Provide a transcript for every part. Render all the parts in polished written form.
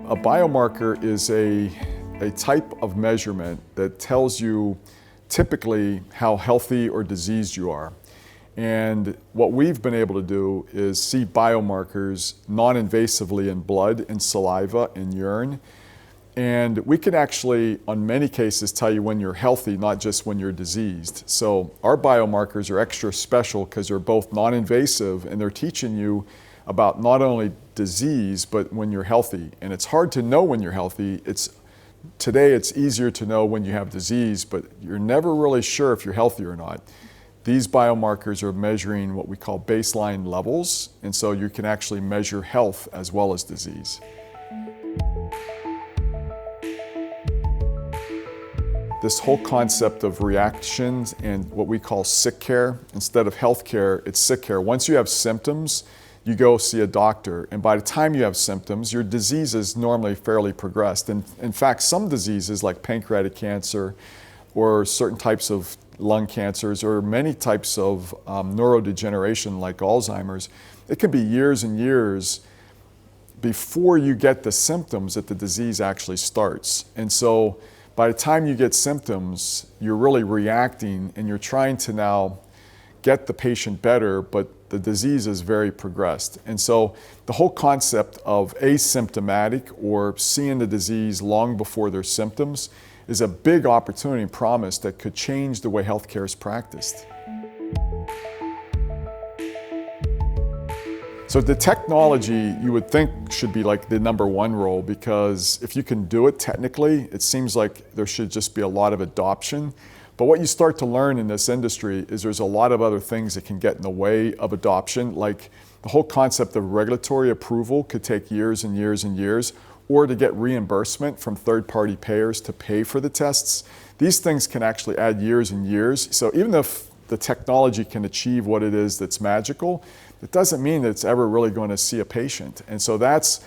A biomarker is a type of measurement that tells you typically how healthy or diseased you are. And what we've been able to do is see biomarkers non-invasively in blood, in saliva, in urine. And we can actually, on many cases, tell you when you're healthy, not just when you're diseased. So our biomarkers are extra special because they're both non-invasive and they're teaching you about not only disease, but when you're healthy. And it's hard to know when you're healthy. Today it's easier to know when you have disease, but you're never really sure if you're healthy or not. These biomarkers are measuring what we call baseline levels, and so you can actually measure health as well as disease. This whole concept of reactions and what we call sick care, instead of health care, it's sick care. Once you have symptoms, you go see a doctor, and by the time you have symptoms, your disease is normally fairly progressed. And in fact, some diseases like pancreatic cancer or certain types of lung cancers or many types of neurodegeneration like Alzheimer's, it can be years and years before you get the symptoms that the disease actually starts. And so by the time you get symptoms, you're really reacting and you're trying to now get the patient better, but the disease is very progressed. And so the whole concept of asymptomatic or seeing the disease long before their symptoms is a big opportunity and promise that could change the way healthcare is practiced. So the technology you would think should be like the number one role, because if you can do it technically, it seems like there should just be a lot of adoption. But what you start to learn in this industry is there's a lot of other things that can get in the way of adoption, like the whole concept of regulatory approval could take years and years and years, or to get reimbursement from third-party payers to pay for the tests. These things can actually add years and years. So even if the technology can achieve what it is that's magical, it doesn't mean that it's ever really going to see a patient. And so that's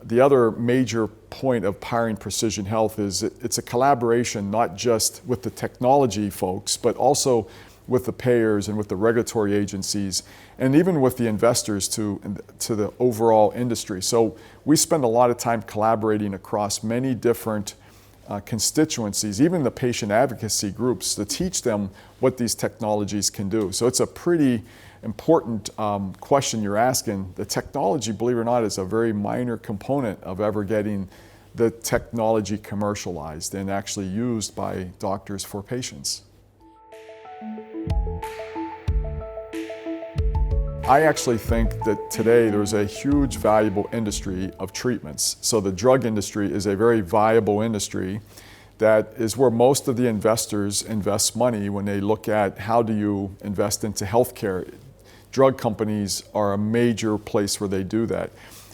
the other major point of Powering Precision Health is it's a collaboration not just with the technology folks, but also with the payers and with the regulatory agencies, and even with the investors to the overall industry. So we spend a lot of time collaborating across many different constituencies, even the patient advocacy groups, to teach them what these technologies can do. So it's a pretty important question you're asking. The technology, believe it or not, is a very minor component of ever getting the technology commercialized and actually used by doctors for patients. I actually think that today there's a huge valuable industry of treatments. So the drug industry is a very viable industry that is where most of the investors invest money when they look at how do you invest into healthcare. Drug companies are a major place where they do that.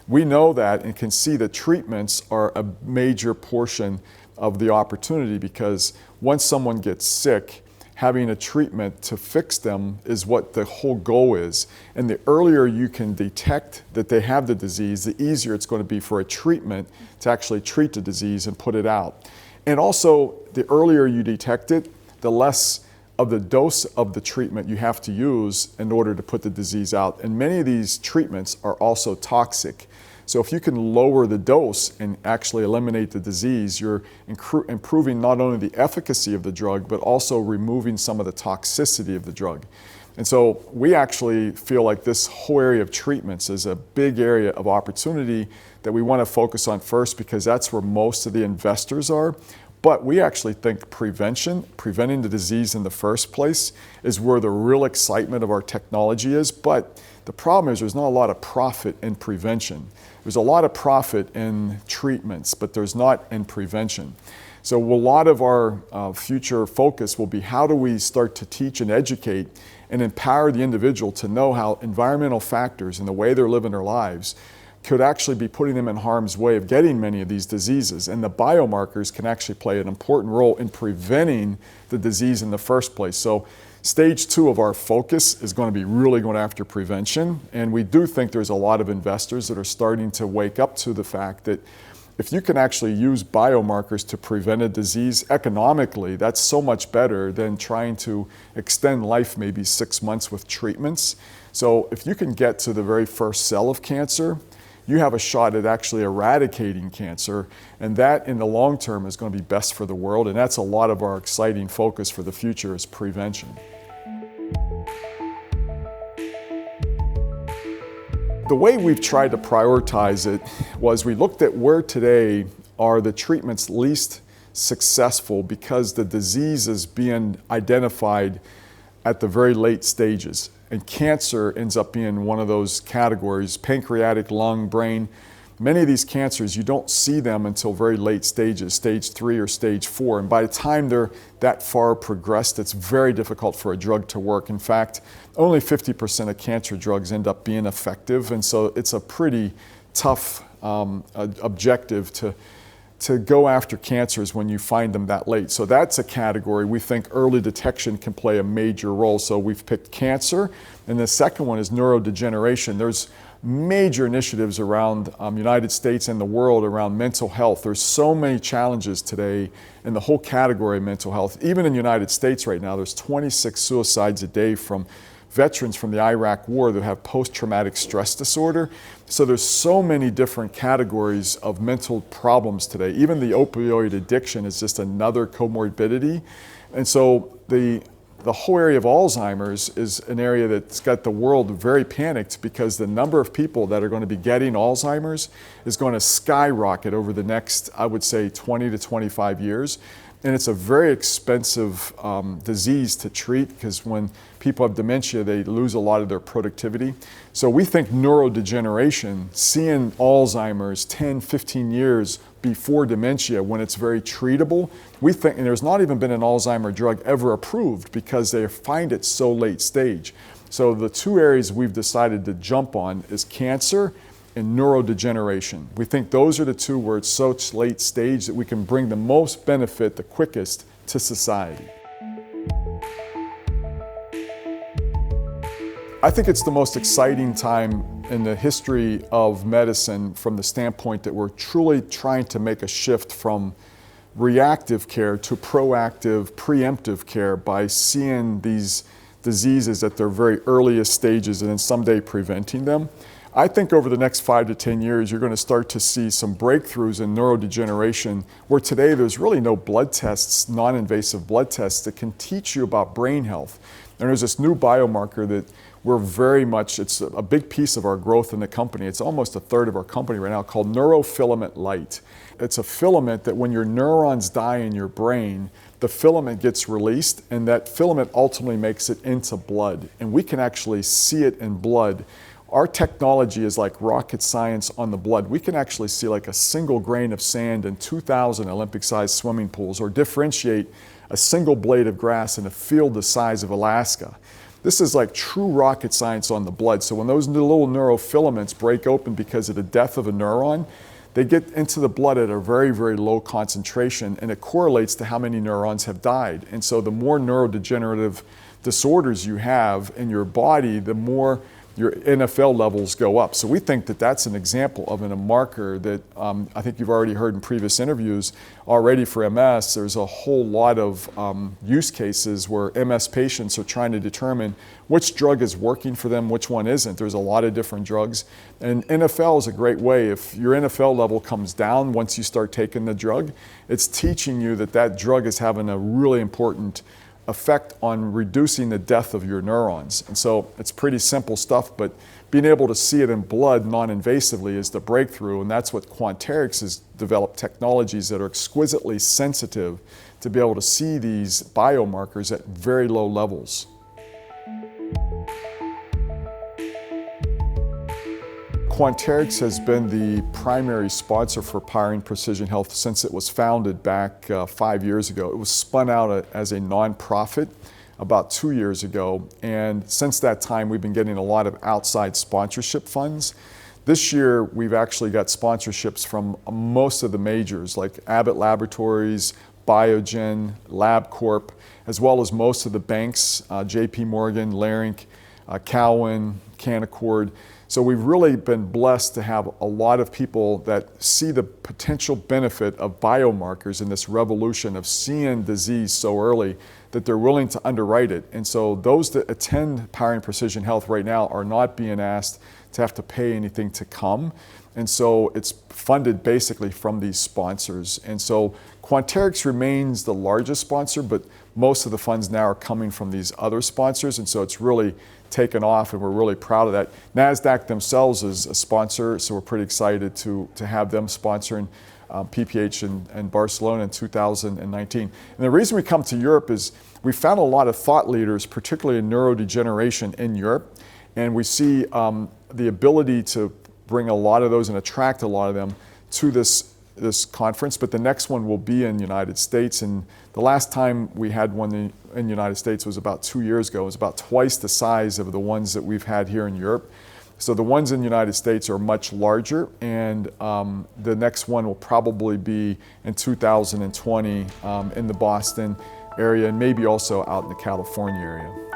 We know that and can see that treatments are a major portion of the opportunity, because once someone gets sick, having a treatment to fix them is what the whole goal is. And the earlier you can detect that they have the disease, the easier it's going to be for a treatment to actually treat the disease and put it out. And also, the earlier you detect it, the less of the dose of the treatment you have to use in order to put the disease out. And many of these treatments are also toxic. So if you can lower the dose and actually eliminate the disease, you're improving not only the efficacy of the drug, but also removing some of the toxicity of the drug. And so we actually feel like this whole area of treatments is a big area of opportunity that we want to focus on first, because that's where most of the investors are. But we actually think preventing the disease in the first place, is where the real excitement of our technology is. But the problem is there's not a lot of profit in prevention. There's a lot of profit in treatments, but there's not in prevention. So a lot of our future focus will be how do we start to teach and educate and empower the individual to know how environmental factors and the way they're living their lives could actually be putting them in harm's way of getting many of these diseases. And the biomarkers can actually play an important role in preventing the disease in the first place. So stage 2 of our focus is going to be really going after prevention. And we do think there's a lot of investors that are starting to wake up to the fact that if you can actually use biomarkers to prevent a disease economically, that's so much better than trying to extend life maybe 6 months with treatments. So if you can get to the very first cell of cancer, you have a shot at actually eradicating cancer. And that in the long term is going to be best for the world. And that's a lot of our exciting focus for the future is prevention. The way we've tried to prioritize it was we looked at where today are the treatments least successful because the disease is being identified at the very late stages. And cancer ends up being one of those categories, pancreatic, lung, brain. Many of these cancers, you don't see them until very late stages, stage 3 or stage 4. And by the time they're that far progressed, it's very difficult for a drug to work. In fact, only 50% of cancer drugs end up being effective. And so it's a pretty tough objective to go after cancers when you find them that late. So that's a category we think early detection can play a major role. So we've picked cancer. And the second one is neurodegeneration. There's major initiatives around the United States and the world around mental health. There's so many challenges today in the whole category of mental health. Even in the United States right now, there's 26 suicides a day from veterans from the Iraq War that have post-traumatic stress disorder. So there's so many different categories of mental problems today. Even the opioid addiction is just another comorbidity. And so the whole area of Alzheimer's is an area that's got the world very panicked because the number of people that are going to be getting Alzheimer's is going to skyrocket over the next, I would say, 20 to 25 years. And it's a very expensive disease to treat because when people have dementia, they lose a lot of their productivity. So we think neurodegeneration, seeing Alzheimer's 10, 15 years before dementia when it's very treatable, we think, and there's not even been an Alzheimer drug ever approved because they find it so late stage. So the two areas we've decided to jump on is cancer and neurodegeneration. We think those are the two where it's such late stage that we can bring the most benefit the quickest to society. I think it's the most exciting time in the history of medicine from the standpoint that we're truly trying to make a shift from reactive care to proactive, preemptive care by seeing these diseases at their very earliest stages and then someday preventing them. I think over the next 5 to 10 years, you're going to start to see some breakthroughs in neurodegeneration where today there's really no blood tests, non-invasive blood tests that can teach you about brain health. And there's this new biomarker that we're very much, it's a big piece of our growth in the company. It's almost a third of our company right now called neurofilament light. It's a filament that when your neurons die in your brain, the filament gets released and that filament ultimately makes it into blood. And we can actually see it in blood. Our technology is like rocket science on the blood. We can actually see like a single grain of sand in 2,000 Olympic-sized swimming pools or differentiate a single blade of grass in a field the size of Alaska. This is like true rocket science on the blood. So when those little neurofilaments break open because of the death of a neuron, they get into the blood at a very, very low concentration, and it correlates to how many neurons have died. And so the more neurodegenerative disorders you have in your body, the more your NFL levels go up. So we think that that's an example of a marker that I think you've already heard in previous interviews already for MS. There's a whole lot of use cases where MS patients are trying to determine which drug is working for them, which one isn't. There's a lot of different drugs. And NFL is a great way. If your NFL level comes down once you start taking the drug, it's teaching you that that drug is having a really important effect on reducing the death of your neurons. And so it's pretty simple stuff, but being able to see it in blood non-invasively is the breakthrough, and that's what Quanterix has developed technologies that are exquisitely sensitive to be able to see these biomarkers at very low levels. Quanterix has been the primary sponsor for Powering Precision Health since it was founded back 5 years ago. It was spun out as a nonprofit about 2 years ago, and since that time we've been getting a lot of outside sponsorship funds. This year we've actually got sponsorships from most of the majors like Abbott Laboratories, Biogen, LabCorp, as well as most of the banks, JP Morgan, Leerink, Cowen, Canaccord. So we've really been blessed to have a lot of people that see the potential benefit of biomarkers in this revolution of seeing disease so early that they're willing to underwrite it. And so those that attend Powering Precision Health right now are not being asked to have to pay anything to come. And so it's funded basically from these sponsors. And so Quanterix remains the largest sponsor, but most of the funds now are coming from these other sponsors. And so it's really taken off, and we're really proud of that. Nasdaq themselves is a sponsor, so we're pretty excited to have them sponsoring PPH in Barcelona in 2019. And the reason we come to Europe is we found a lot of thought leaders, particularly in neurodegeneration in Europe, and we see the ability to bring a lot of those and attract a lot of them to this conference. But the next one will be in the United States, and the last time we had one in the United States was about 2 years ago. It was about twice the size of the ones that we've had here in Europe. So the ones in the United States are much larger, and the next one will probably be in 2020 in the Boston area, and maybe also out in the California area.